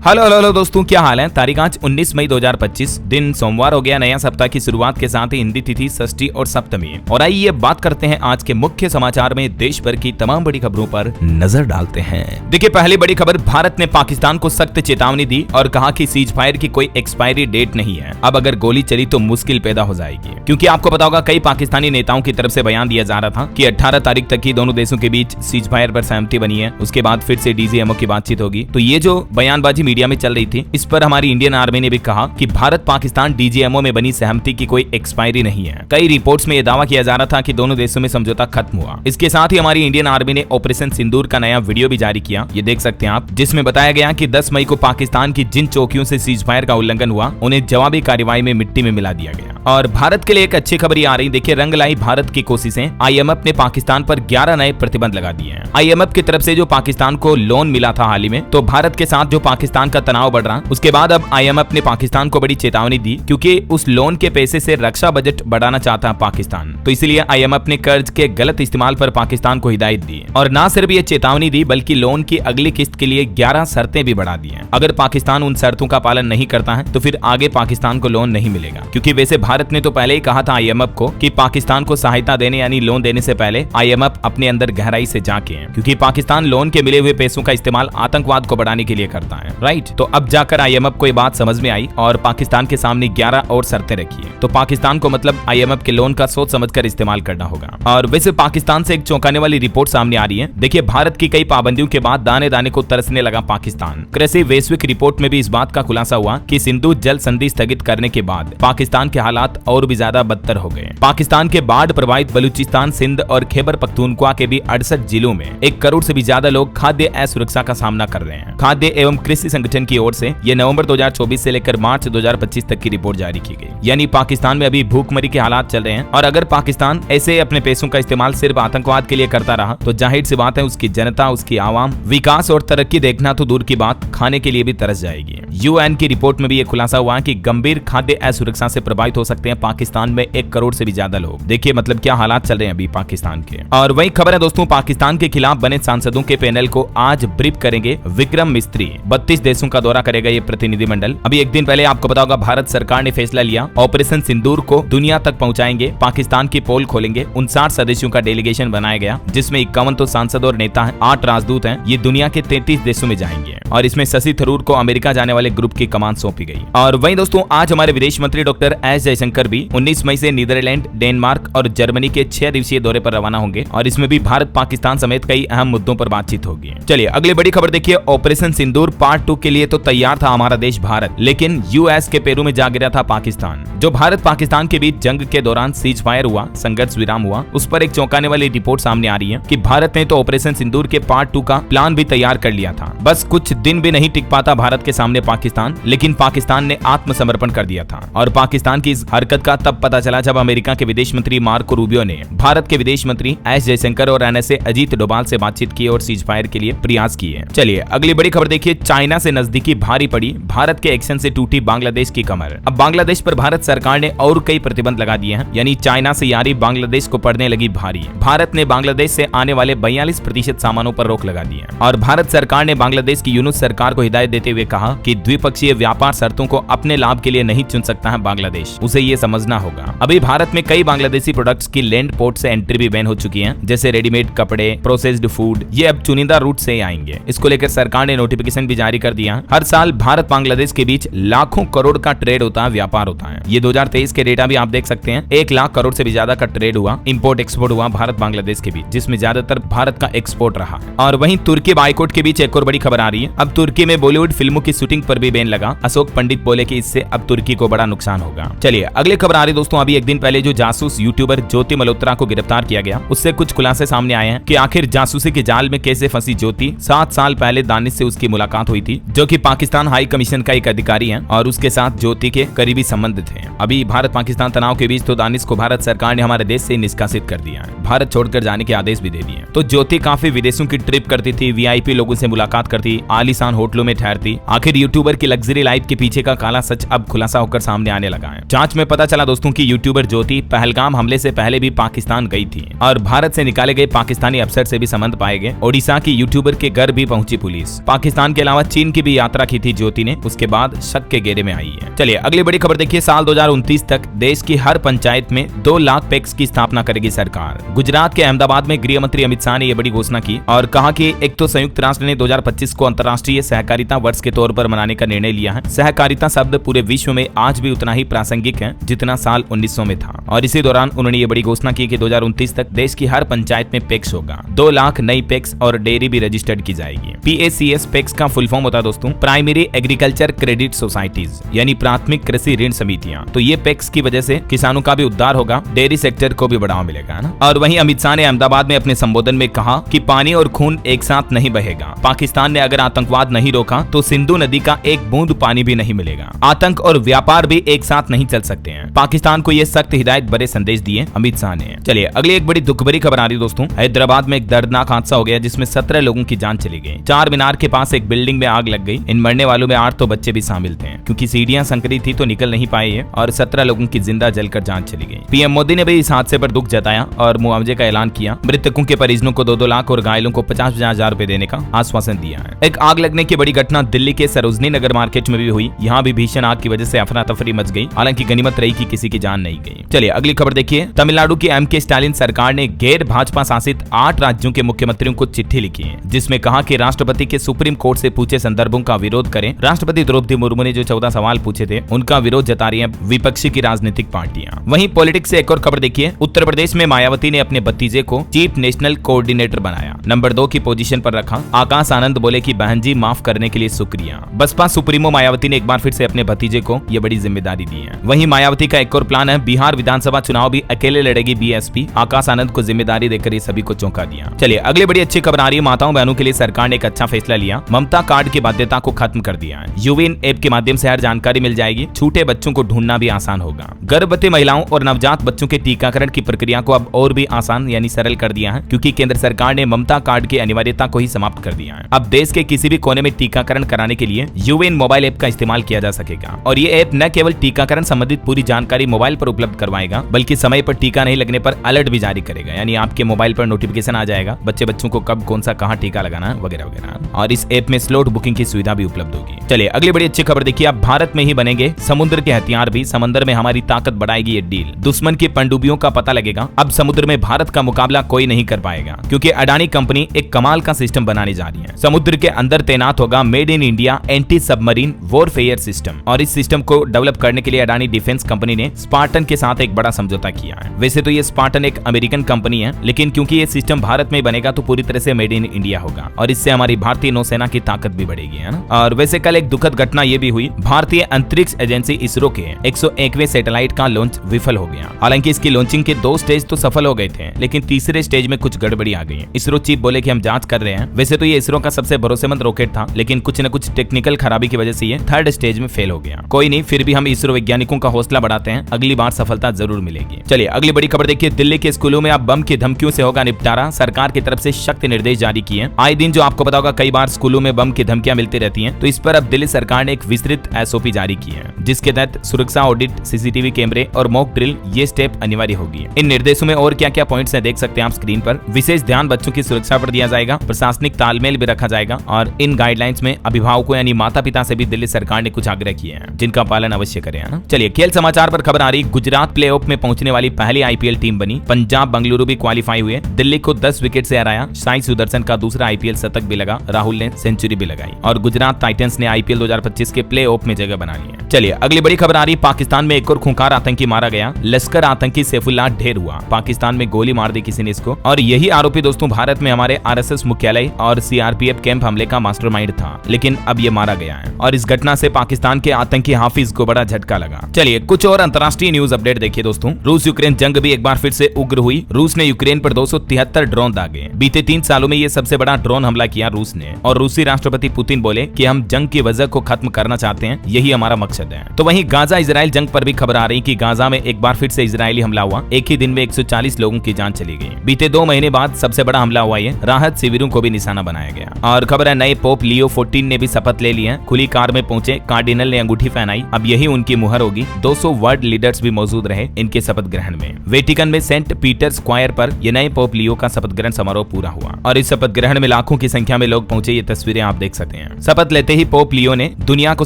Hello hello hello दोस्तों, क्या हाल है। तारीख आज 19 मई 2025, दिन सोमवार हो गया। नया सप्ताह की शुरुआत के साथ ही हिंदी तिथि षष्ठी और सप्तमी। और आइए बात करते हैं आज के मुख्य समाचार में देश भर की तमाम बड़ी खबरों पर नजर डालते हैं। देखिए, पहली बड़ी खबर, भारत ने पाकिस्तान को सख्त चेतावनी दी और कहा कि सीज फायर की कोई एक्सपायरी डेट नहीं है। अब अगर गोली चली तो मुश्किल पैदा हो जाएगी, क्योंकि आपको पता होगा कई पाकिस्तानी नेताओं की तरफ से बयान दिया जा रहा था कि 18 तारीख तक ही दोनों देशों के बीच सीज फायर पर सहमति बनी है। उसके बाद फिर से डीजीएमओ की बातचीत होगी। तो ये जो बयानबाजी मीडिया में चल रही थी, इस पर हमारी इंडियन आर्मी ने भी कहा कि भारत पाकिस्तान डीजीएमओ में बनी सहमति की कोई एक्सपायरी नहीं है। कई रिपोर्ट्स में यह दावा किया जा रहा था कि दोनों देशों में समझौता खत्म हुआ। इसके साथ ही हमारी इंडियन आर्मी ने ऑपरेशन सिंदूर का नया वीडियो भी जारी किया, ये देख सकते हैं आप, जिसमें बताया गया कि 10 मई को पाकिस्तान की जिन चौकियों से सीज फायर का उल्लंघन हुआ, उन्हें जवाबी कार्रवाई में मिट्टी में मिला दिया गया। और भारत के लिए एक अच्छी खबर आ रही, देखिए, रंग लाई भारत की कोशिशें। आईएमएफ ने पाकिस्तान पर 11 नए प्रतिबंध लगा दिए हैं। आईएमएफ की तरफ से जो पाकिस्तान को लोन मिला था हाल ही में, तो भारत के साथ जो पाकिस्तान का तनाव बढ़ रहा, उसके बाद अब आईएमएफ ने पाकिस्तान को बड़ी चेतावनी दी, क्योंकि उस लोन के पैसे से रक्षा बजट बढ़ाना चाहता है पाकिस्तान। तो इसलिए आईएमएफ ने कर्ज के गलत इस्तेमाल पर पाकिस्तान को हिदायत दी। और न सिर्फ ये चेतावनी दी, बल्कि लोन की अगली किस्त के लिए 11 शर्तें भी बढ़ा दी हैं। अगर पाकिस्तान उन शर्तों का पालन नहीं करता है तो फिर आगे पाकिस्तान को लोन नहीं मिलेगा। क्योंकि वैसे भारत ने तो पहले ही कहा था आईएमएफ को कि पाकिस्तान को सहायता देने यानी लोन देने से पहले आईएमएफ अपने अंदर गहराई से झांके, क्योंकि पाकिस्तान लोन के मिले हुए पैसों का इस्तेमाल आतंकवाद को बढ़ाने के लिए करता है, राइट। तो अब जाकर आईएमएफ को ये बात समझ में आई और पाकिस्तान के सामने 11 और शर्तें रखी है। तो पाकिस्तान को मतलब आईएमएफ के लोन का सोच समझकर इस्तेमाल करना होगा। और वैसे पाकिस्तान से एक चौंकाने वाली रिपोर्ट सामने आ रही है। देखिए, भारत की कई पाबंदियों के बाद दाने दाने को तरसने लगा पाकिस्तान। कृषि वैश्विक रिपोर्ट में भी इस बात का खुलासा हुआ कि सिंधु जल संधि स्थगित करने के बाद पाकिस्तान के हालात और भी ज्यादा बदतर हो गए। पाकिस्तान के बाढ़ प्रभावित बलूचिस्तान, सिंध और खैबर पख्तूनख्वा के भी 68 जिलों में 1 करोड़ से भी ज्यादा लोग खाद्य असुरक्षा का सामना कर रहे हैं। खाद्य एवं कृषि संगठन की ओर से यह नवंबर 2024 से लेकर मार्च 2025 तक की रिपोर्ट जारी की गई। यानी पाकिस्तान में अभी भूखमरी के हालात चल रहे हैं। और अगर पाकिस्तान ऐसे अपने पैसों का इस्तेमाल सिर्फ आतंकवाद के लिए करता रहा तो जाहिर सी बात है उसकी जनता, उसकी आवाम विकास और तरक्की देखना तो दूर की बात, खाने के लिए भी तरस जाएगी। यूएन की रिपोर्ट में भी ये खुलासा हुआ कि गंभीर खाद्य असुरक्षा से प्रभावित हो सकते हैं पाकिस्तान में 1 करोड़ से भी ज्यादा लोग। देखिए मतलब क्या हालात चल रहे हैं अभी पाकिस्तान के। और वही खबर है दोस्तों, पाकिस्तान के खिलाफ बने सांसदों के पैनल को आज ब्रीफ करेंगे विक्रम मिस्त्री। 32 देशों का दौरा करेगा ये प्रतिनिधिमंडल। अभी एक दिन पहले आपको पता होगा भारत सरकार ने फैसला लिया, ऑपरेशन सिंदूर को दुनिया तक पहुंचाएंगे, पाकिस्तान की पोल खोलेंगे। 59 सदस्यों का डेलीगेशन बनाया गया, जिसमें 51 तो सांसद और नेता हैं, 8 राजदूत हैं। ये दुनिया के 33 देशों में जाएंगे। और इसमें शशि थरूर को अमेरिका जाने वाले ग्रुप की कमान सौंपी गई। और वहीं दोस्तों, आज हमारे विदेश मंत्री डॉक्टर एस जयशंकर भी 19 मई से नीदरलैंड, डेनमार्क और जर्मनी के 6 दिवसीय दौरे पर रवाना होंगे। और इसमें भी भारत पाकिस्तान समेत कई अहम मुद्दों पर बातचीत होगी। चलिए अगली बड़ी खबर देखिए, ऑपरेशन सिंदूर पार्ट 2 के लिए तो तैयार था हमारा देश भारत, लेकिन यूएस के पैरों में जा गिरा था पाकिस्तान। जो भारत पाकिस्तान के बीच जंग के दौरान सीज फायर हुआ, संघर्ष विराम हुआ, उस पर एक चौंकाने वाली रिपोर्ट सामने आ रही है कि भारत ने तो ऑपरेशन सिंदूर के पार्ट 2 का प्लान भी तैयार कर लिया था। बस कुछ दिन भी नहीं टिक पाता भारत के सामने पाकिस्तान, लेकिन पाकिस्तान ने आत्मसमर्पण कर दिया था। और पाकिस्तान की इस हरकत का तब पता चला जब अमेरिका के विदेश मंत्री मार्को रूबियो ने भारत के विदेश मंत्री एस जयशंकर और एनएसए अजीत डोभाल से बातचीत की और सीज फायर के लिए प्रयास किए। चलिए अगली बड़ी खबर देखिए, चाइना से नजदीकी भारी पड़ी, भारत के एक्शन से टूटी बांग्लादेश की कमर। अब बांग्लादेश पर भारत सरकार ने और कई प्रतिबंध लगा दिए हैं, यानी चाइना से यारी बांग्लादेश को पड़ने लगी भारी। भारत ने बांग्लादेश से आने वाले 42% सामानों पर रोक लगा दी है। और भारत सरकार ने बांग्लादेश की यूनुस सरकार को हिदायत देते हुए कहा कि द्विपक्षीय व्यापार शर्तों को अपने लाभ के लिए नहीं चुन सकता है बांग्लादेश, उसे ये समझना होगा। अभी भारत में कई बांग्लादेशी प्रोडक्ट्स की लैंड पोर्ट से एंट्री भी बैन हो चुकी है, जैसे रेडीमेड कपड़े, प्रोसेस्ड फूड, ये अब चुनिंदा रूट से आएंगे। इसको लेकर सरकार ने नोटिफिकेशन भी जारी कर दिया। हर साल भारत बांग्लादेश के बीच लाखों करोड़ का ट्रेड होता है, व्यापार होता है। ये 2023 के डेटा भी आप देख सकते हैं, 1 लाख करोड़ से भी ज्यादा का ट्रेड हुआ, इंपोर्ट एक्सपोर्ट हुआ भारत बांग्लादेश के बीच, जिसमें ज्यादातर भारत का एक्सपोर्ट रहा। और वहीं तुर्की बाइकॉट के बीच एक और बड़ी खबर आ रही है। अब तुर्की में बॉलीवुड फिल्मों की शूटिंग पर भी बैन लगा। अशोक पंडित बोले कि इससे अब तुर्की को बड़ा नुकसान होगा। चलिए अगली खबर आ रही दोस्तों, अभी एक दिन पहले जो जासूस यूट्यूबर ज्योति मल्होत्रा को गिरफ्तार किया गया, उससे कुछ खुलासे सामने आए हैं कि आखिर जासूसी के जाल में कैसे फंसी ज्योति। 7 साल पहले दानिश से उसकी मुलाकात हुई थी, जो कि पाकिस्तान हाई कमीशन का एक अधिकारी है, और उसके साथ ज्योति के करीबी संबंध थे। अभी भारत पाकिस्तान तनाव के बीच तो दानिश को भारत सरकार ने हमारे देश से निष्कासित कर दिया है, भारत छोड़कर जाने के आदेश भी दे दिए। तो ज्योति काफी विदेशों की ट्रिप करती थी, वीआईपी लोगों से मुलाकात करती, आलीशान होटलों में ठहरती। आखिर यूट्यूबर की लग्जरी लाइफ के पीछे का काला सच अब खुलासा होकर सामने आने लगा है। जांच में पता चला दोस्तों कि यूट्यूबर ज्योति पहलगाम हमले से पहले भी पाकिस्तान गई थी और भारत से निकाले गए पाकिस्तानी अफसर से भी संबंध पाए गए। ओडिशा की यूट्यूबर के घर भी पहुंची पुलिस। पाकिस्तान के अलावा चीन दिन की भी यात्रा की थी ज्योति ने, उसके बाद शक के घेरे में आई है। चलिए अगली बड़ी खबर देखिए। साल 2029 तक देश की हर पंचायत में 2 लाख पैक्स की स्थापना करेगी सरकार। गुजरात के अहमदाबाद में गृह मंत्री अमित शाह ने यह बड़ी घोषणा की और कहा कि एक तो संयुक्त राष्ट्र ने 2025 को अंतर्राष्ट्रीय सहकारिता वर्ष के तौर पर मनाने का निर्णय लिया है। सहकारिता शब्द पूरे विश्व में आज भी उतना ही प्रासंगिक है जितना साल 1900 में था और इसी दौरान उन्होंने ये बड़ी घोषणा की कि 2029 तक देश की हर पंचायत में पैक्स होगा। 2 लाख नई पैक्स और डेयरी भी रजिस्टर्ड की जाएगी। PACS पैक्स का फुल फॉर्म होता है दोस्तों प्राइमरी एग्रीकल्चर क्रेडिट सोसाइटीज, यानी प्राथमिक कृषि ऋण समितियां। तो ये पैक्स की वजह से किसानों का भी उद्धार होगा, डेयरी सेक्टर को भी बढ़ावा मिलेगा ना। और वहीं अमित शाह ने अहमदाबाद में अपने संबोधन में कहा कि पानी और खून एक साथ नहीं बहेगा। पाकिस्तान ने अगर आतंकवाद नहीं रोका तो सिंधु नदी का एक बूंद पानी भी नहीं मिलेगा। आतंक और व्यापार भी एक साथ नहीं चल सकते हैं। पाकिस्तान को ये सख्त हिदायत भरे संदेश दिए अमित शाह ने। चलिए अगली एक बड़ी दुख भरी खबर आ रही दोस्तों। हैदराबाद में एक दर्दनाक हादसा हो गया जिसमें 17 लोगों की जान चली गई। चार मीनार के पास एक बिल्डिंग में आग लग गई। इन मरने वालों में 8 तो बच्चे भी शामिल थे क्योंकि सीढ़ियां संकरी थी तो निकल नहीं पाए ये और 17 लोगों की जिंदा जलकर जान चली गई। पीएम मोदी ने भी इस हादसे पर दुख जताया और मुआवजे का ऐलान किया। मृतकों के परिजनों को 2-2 लाख और घायलों को 50-50 हजार रुपए देने का आश्वासन दिया है। एक आग लगने की बड़ी घटना दिल्ली के सरोजनी नगर मार्केट में भी हुई। यहाँ भी भीषण आग की वजह से अफरा तफरी मच गई। हालांकि गनीमत रही कि किसी की जान नहीं गई। चलिए अगली खबर देखिए। तमिलनाडु की एमके स्टालिन सरकार ने गैर भाजपा शासित 8 राज्यों के मुख्यमंत्रियों को चिट्ठी लिखी है जिसमें कहा कि राष्ट्रपति के सुप्रीम कोर्ट से पूछे संदर्भों का विरोध करें। राष्ट्रपति द्रौपदी मुर्मू ने जो 14 सवाल पूछे थे उनका विरोध जता रही है विपक्षी की राजनीतिक पार्टियां। वहीं पॉलिटिक्स से एक और खबर देखिए। उत्तर प्रदेश में मायावती ने अपने भतीजे को चीफ नेशनल कोऑर्डिनेटर बनाया, नंबर 2 की पोजीशन पर रखा। आकाश आनंद बोले कि बहन जी माफ करने के लिए शुक्रिया। बसपा सुप्रीमो मायावती ने एक बार फिर से अपने भतीजे को यह बड़ी जिम्मेदारी दी है। वहीं मायावती का एक और प्लान है, बिहार विधानसभा चुनाव भी अकेले लड़ेगी बीएसपी। आकाश आनंद को जिम्मेदारी देकर ये सभी को चौंका दिया। चलिए अगली बड़ी अच्छी खबर आ रही है। माताओं बहनों के लिए सरकार ने एक अच्छा फैसला लिया। ममता कार्ड की बाध्यता को खत्म कर दिया है। यूविन ऐप के माध्यम से हर जानकारी मिल जाएगी। छूटे बच्चों को ढूंढना भी आसान होगा। गर्भवती महिलाओं और नवजात बच्चों के टीकाकरण की प्रक्रिया को अब और भी आसान यानी सरल कर दिया है क्योंकि केंद्र सरकार ने ममता कार्ड की अनिवार्यता को ही समाप्त कर दिया है। अब देश के किसी भी कोने में टीकाकरण कराने के लिए यूविन मोबाइल ऐप का इस्तेमाल किया जा सकेगा और ये ऐप न केवल टीकाकरण संबंधित पूरी जानकारी मोबाइल पर उपलब्ध करवाएगा बल्कि समय पर टीका नहीं लगने पर अलर्ट भी जारी करेगा, यानी आपके मोबाइल पर नोटिफिकेशन आ जाएगा बच्चों को कब कौन सा कहां टीका लगाना है वगैरह वगैरह। और इस ऐप में स्लॉट बुकिंग की सुविधा भी उपलब्ध होगी। चलिए अगली बड़ी अच्छी खबर देखिए। अब भारत में ही बनेंगे समुद्र के हथियार भी। समंदर में हमारी ताकत बढ़ाएगी ये डील। दुश्मन की पनडुब्बियों का पता लगेगा। अब समुद्र में भारत का मुकाबला कोई नहीं कर पाएगा क्योंकि अडानी कंपनी एक कमाल का सिस्टम बनाने जा रही है। समुद्र के अंदर तैनात होगा made in India anti submarine warfare system और इस सिस्टम को डेवलप करने के लिए अडानी डिफेंस कंपनी ने स्पार्टन के साथ एक बड़ा समझौता किया है। वैसे तो ये स्पार्टन एक अमेरिकन कंपनी है लेकिन क्योंकि ये सिस्टम भारत में बनेगा तो पूरी तरह से मेड इन इंडिया होगा और इससे हमारी भारतीय नौसेना की ताकत भी बढ़ेगी, है ना। और वैसे कल एक दुखद घटना ये भी हुई। भारतीय अंतरिक्ष एजेंसी इसरो के 101वें सैटेलाइट का लॉन्च विफल हो गया। हालांकि इसकी लॉन्चिंग के 2 स्टेज तो सफल हो गए थे लेकिन तीसरे स्टेज में कुछ गड़बड़ी आ गई। इसरो चीफ बोले कि हम जांच कर रहे हैं। वैसे तो ये इसरो का सबसे भरोसेमंद रॉकेट था लेकिन कुछ न कुछ टेक्निकल खराबी की वजह से ये 3rd स्टेज में फेल हो गया। कोई नहीं, फिर भी हम इसरो वैज्ञानिकों का हौसला बढ़ाते हैं, अगली बार सफलता जरूर मिलेगी। चलिए अगली बड़ी खबर देखिए। दिल्ली के स्कूलों में अब बम की धमकियों से होगा निपटारा। सरकार की तरफ से सख्त निर्देश जारी किए। आए दिन जो आपको पता होगा कई बार स्कूलों में बम की धमकियां मिलती रहती हैं, तो इस पर अब दिल्ली सरकार ने एक विस्तृत SOP जारी की है जिसके तहत सुरक्षा ऑडिट, CCTV कैमरे और मॉक ड्रिल ये स्टेप अनिवार्य होगी। इन निर्देशों में और क्या क्या पॉइंट्स हैं देख सकते हैं आप स्क्रीन पर। विशेष ध्यान बच्चों की सुरक्षा पर दिया जाएगा, प्रशासनिक तालमेल भी रखा जाएगा और इन गाइडलाइंस में अभिभावकों यानी माता पिता से भी दिल्ली सरकार ने कुछ आग्रह किए हैं जिनका पालन अवश्य करें, है ना। चलिए खेल समाचार पर खबर आ रही। गुजरात प्लेऑफ में पहुंचने वाली पहली IPL टीम बनी। पंजाब बंगलुरु भी क्वालिफाई हुए। दिल्ली को 10 विकेट से हराया। साई सुदर्शन का दूसरा IPL शतक भी लगा। राहुल ने सेंचुरी भी लगाई और गुजरात टाइटंस ने IPL 2025 के प्लेऑफ में जगह बना ली है। चलिए अगली बड़ी खबर आ रही। पाकिस्तान में एक और खूंखार आतंकी मारा गया। लश्कर आतंकी सैफुल्लाह ढेर हुआ। पाकिस्तान में गोली मार दी किसी ने इसको और यही आरोपी दोस्तों भारत में हमारे RSS मुख्यालय और CRPF कैंप हमले का मास्टरमाइंड था, लेकिन अब ये मारा गया है और इस घटना से पाकिस्तान के आतंकी हाफिज को बड़ा झटका लगा। चलिए कुछ और अंतर्राष्ट्रीय न्यूज अपडेट देखिए दोस्तों। रूस यूक्रेन जंग भी एक बार फिर से उग्र हुई। रूस ने यूक्रेन पर 273 ड्रोन दागे। बीते 3 सालों में ये सबसे बड़ा ड्रोन हमला किया रूस ने और रूसी राष्ट्रपति पुतिन बोले कि हम जंग की वजह को खत्म करना चाहते हैं, यही हमारा मकसद है। तो वहीं गाजा इजराइल जंग पर भी खबर आ रही कि गाजा में एक बार फिर से इजरायली हमला हुआ। एक ही दिन में 140 लोगों की जान चली गई। बीते 2 महीने बाद सबसे बड़ा हमला हुआ है। राहत शिविरों को भी निशाना बनाया गया। और खबर है नए पोप लियो 14 ने भी शपथ ले ली है। खुली कार में पहुंचे, कार्डिनल ने अंगूठी पहनाई। अब यही उनकी मुहर होगी। 200 वर्ल्ड लीडर्स भी मौजूद रहे इनके शपथ ग्रहण में। वेटिकन में सेंट पीटर स्क्वायर पर यह नए पोप लियो का शपथ ग्रहण समारोह पूरा हुआ और इस शपथ ग्रहण में लाखों की संख्या में लोग पहुंचे। ये तस्वीरें आप देख सकते हैं। हैं। शपथ लेते ही पोप लियो ने दुनिया को